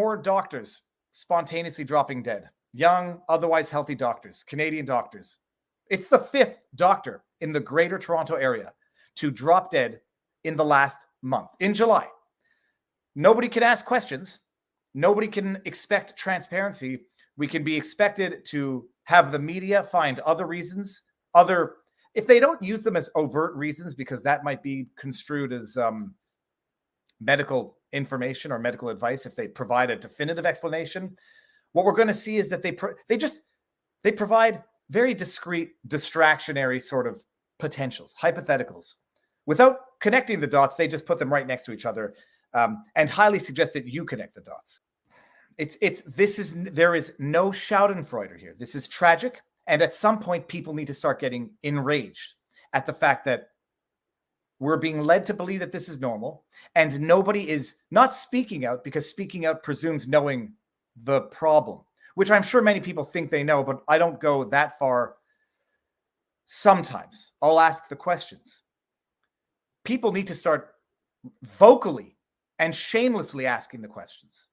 more doctors spontaneously dropping dead. Young, otherwise healthy doctors, Canadian doctors. It's the 5th doctor in the Greater Toronto Area to drop dead in the last month, in July. Nobody can ask questions. Nobody can expect transparency. We can be expected to have the media find other reasons, if they don't use them as overt reasons, because that might be construed as medical information or medical advice. If they provide a definitive explanation, what we're going to see is that they provide very discrete, distractionary sort of potentials, hypotheticals. Without connecting the dots, they just put them right next to each other and highly suggest that you connect the dots. There is no Schadenfreude here. This is tragic. And at some point, people need to start getting enraged at the fact that we're being led to believe that this is normal, and nobody is not speaking out, because speaking out presumes knowing the problem, which I'm sure many people think they know, but I don't go that far. Sometimes I'll ask the questions. People need to start vocally and shamelessly asking the questions.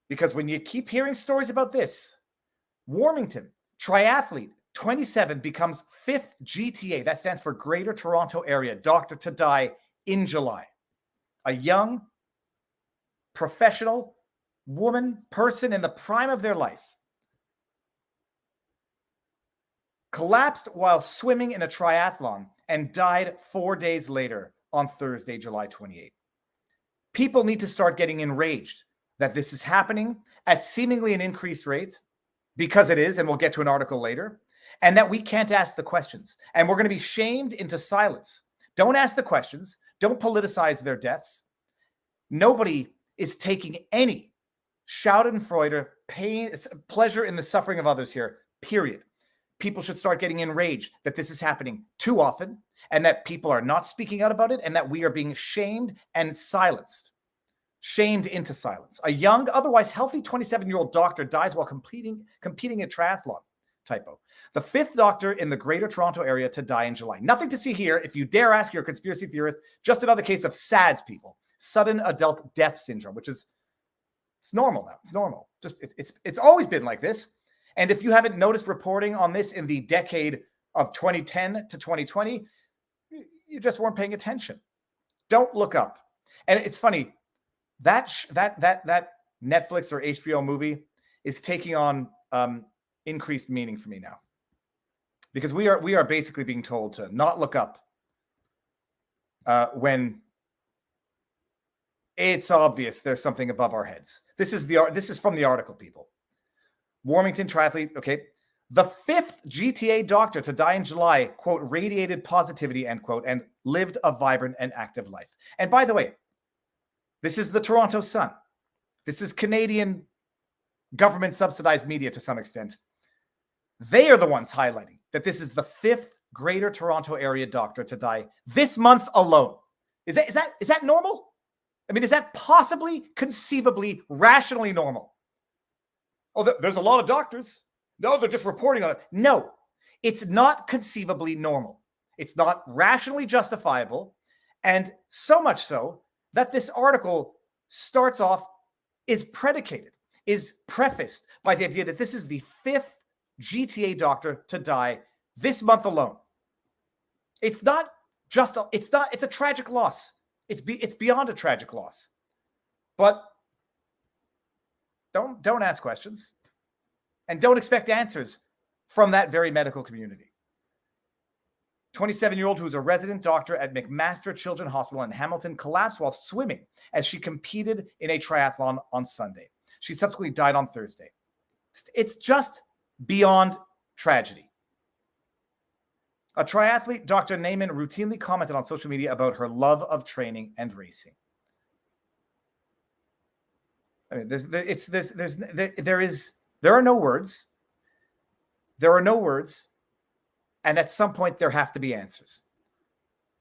Because when you keep hearing stories about this, Warmington, triathlete, 27, becomes 5th GTA, that stands for Greater Toronto Area, doctor to die in July. A young, professional person in the prime of their life collapsed while swimming in a triathlon and died 4 days later on Thursday, July 28. People need to start getting enraged that this is happening at seemingly an increased rate, because it is, and we'll get to an article later, and that we can't ask the questions. And we're going to be shamed into silence. Don't ask the questions. Don't politicize their deaths. Nobody is taking any Schadenfreude, pain, pleasure in the suffering of others here, period. People should start getting enraged that this is happening too often, and that people are not speaking out about it, and that we are being shamed and silenced. Shamed into silence. A young, otherwise healthy 27-year-old doctor dies while competing in triathlon. Typo. The 5th doctor in the Greater Toronto Area to die in July. Nothing to see here. If you dare ask, you're a conspiracy theorist. Just another case of SADS, people. Sudden adult death syndrome, which is, it's normal now. It's normal. It's always been like this. And if you haven't noticed reporting on this in the decade of 2010 to 2020, you just weren't paying attention. Don't look up. And it's funny, that Netflix or HBO movie is taking on increased meaning for me now, because we are basically being told to not look up when it's obvious there's something above our heads. This is from the article, people. Warmington triathlete, okay. The 5th GTA doctor to die in July, quote, radiated positivity, end quote, and lived a vibrant and active life. And by the way, this is the Toronto Sun. This is Canadian government subsidized media to some extent. They are the ones highlighting that this is the 5th Greater Toronto Area doctor to die this month alone. Is that normal? I mean, is that possibly, conceivably, rationally normal? Oh, there's a lot of doctors. No, they're just reporting on it. No, it's not conceivably normal. It's not rationally justifiable. And so much so that this article starts off, is prefaced by the idea that this is the 5th GTA doctor to die this month alone. It's not just, it's a tragic loss. It's beyond a tragic loss. But don't ask questions, and don't expect answers from that very medical community. 27-year-old who's a resident doctor at McMaster Children's Hospital in Hamilton collapsed while swimming as she competed in a triathlon on Sunday. She subsequently died on Thursday. It's just beyond tragedy. A triathlete, Dr. Naiman, routinely commented on social media about her love of training and racing. I mean, there are no words. There are no words. And at some point, there have to be answers.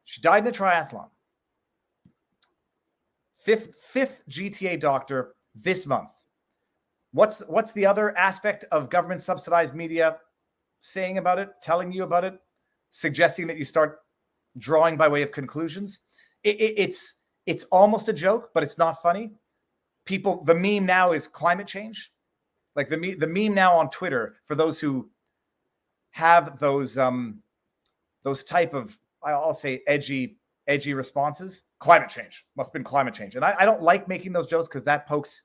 She died in a triathlon. Fifth GTA doctor this month. What's the other aspect of government subsidized media saying about it, telling you about it, suggesting that you start drawing by way of conclusions? It's almost a joke, but it's not funny. people, the meme now is climate change. Like the meme now on Twitter, for those who have those type of, I'll say edgy responses, climate change must have been climate change. And I don't like making those jokes because that pokes,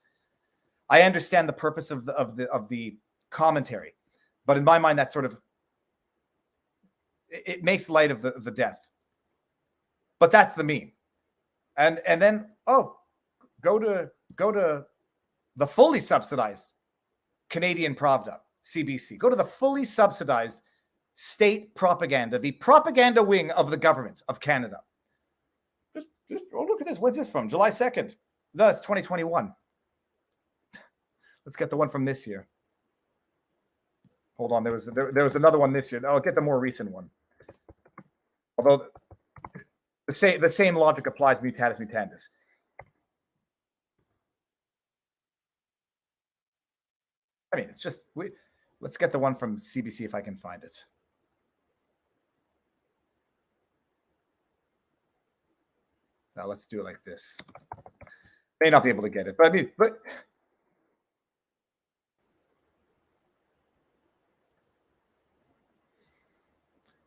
I understand the purpose of the commentary, but in my mind, that sort of, it makes light of the death. But that's the meme. And then, oh, go to the fully subsidized Canadian Pravda, CBC. Go to the fully subsidized state propaganda, the propaganda wing of the government of Canada. Just oh, look at this. When's this from? July 2nd. No, it's 2021. Let's get the one from this year. Hold on. There was another one this year. I'll get the more recent one. Although the same logic applies mutatis mutandis. I mean, it's just, let's get the one from CBC if I can find it. Now let's do it like this. May not be able to get it, but I mean,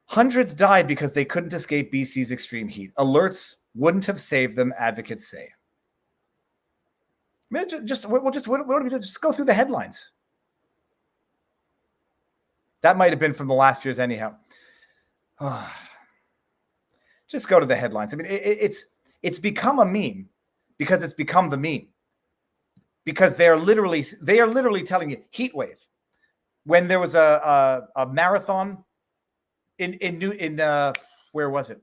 hundreds died because they couldn't escape BC's extreme heat. Alerts wouldn't have saved them, advocates say. I mean, what do we do? Just go through the headlines. That might have been from the last year's anyhow. Just go to the headlines. I mean, it's become a meme because it's become the meme. Because they are literally telling you heat wave. When there was a marathon in where was it?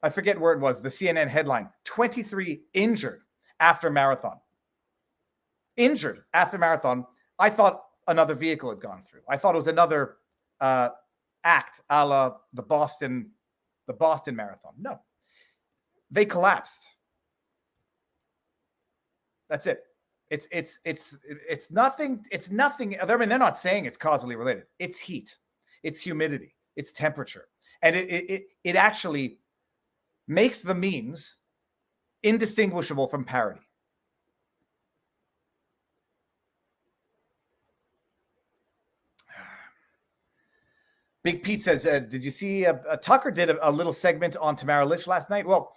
I forget where it was. The CNN headline: 23 injured after marathon. Injured after marathon. I thought another vehicle had gone through. I thought it was another act a la the Boston Marathon. No, they collapsed. That's it. It's nothing. It's nothing. I mean, they're not saying it's causally related. It's heat. It's humidity. It's temperature, and it actually makes the memes indistinguishable from parody. Big Pete says, did you see Tucker did a little segment on Tamara Lich last night? Well,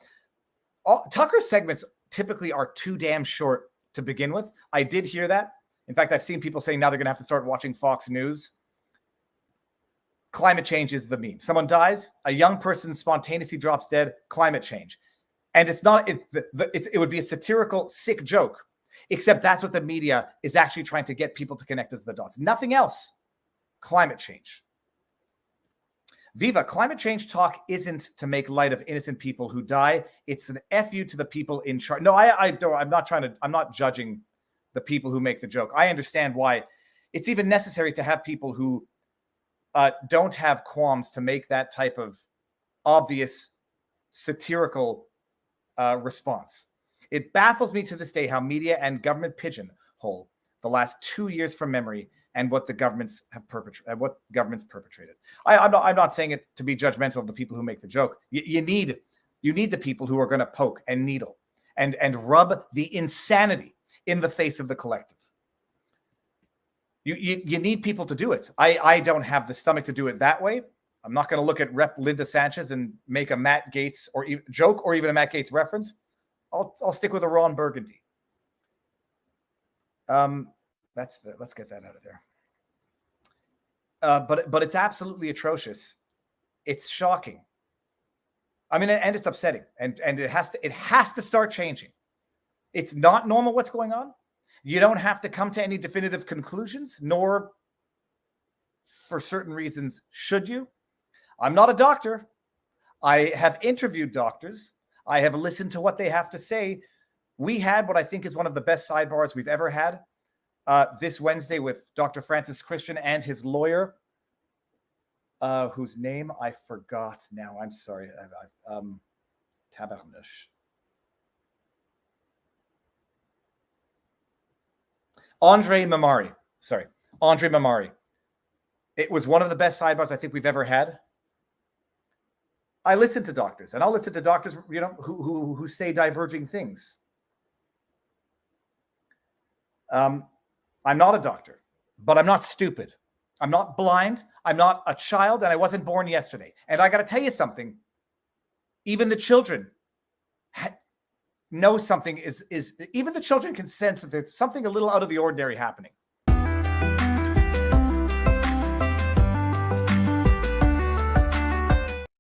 Tucker's segments typically are too damn short to begin with. I did hear that. In fact, I've seen people saying now they're going to have to start watching Fox News. Climate change is the meme. Someone dies, a young person spontaneously drops dead, climate change. And it's not, it would be a satirical, sick joke, except that's what the media is actually trying to get people to connect as the dots. Nothing else. Climate change. Viva, climate change talk isn't to make light of innocent people who die. It's an FU to the people in charge. No, I'm not judging the people who make the joke. I understand why it's even necessary to have people who don't have qualms to make that type of obvious satirical response. It baffles me to this day how media and government pigeonhole the last 2 years from memory and what the governments have perpetrated. I'm not saying it to be judgmental of the people who make the joke. You need the people who are going to poke and needle and rub the insanity in the face of the collective. You need people to do it. I don't have the stomach to do it that way. I'm not going to look at Rep. Linda Sanchez and make a Matt Gaetz or joke or even a Matt Gaetz reference. I'll stick with a Ron Burgundy. Let's get that out of there. But it's absolutely atrocious. It's shocking. I mean, and it's upsetting, and it has to start changing. It's not normal what's going on. You don't have to come to any definitive conclusions, nor for certain reasons should you. I'm not a doctor. I have interviewed doctors. I have listened to what they have to say. We had what I think is one of the best sidebars we've ever had this Wednesday with Dr. Francis Christian and his lawyer, whose name I forgot now. I'm sorry. Tabarnush. Andre Mamari. Sorry. Andre Mamari. It was one of the best sidebars I think we've ever had. I listen to doctors, and I'll listen to doctors, who say diverging things. I'm not a doctor, but I'm not stupid. I'm not blind. I'm not a child, and I wasn't born yesterday. And I got to tell you something. Even the children know something is even the children can sense that there's something a little out of the ordinary happening.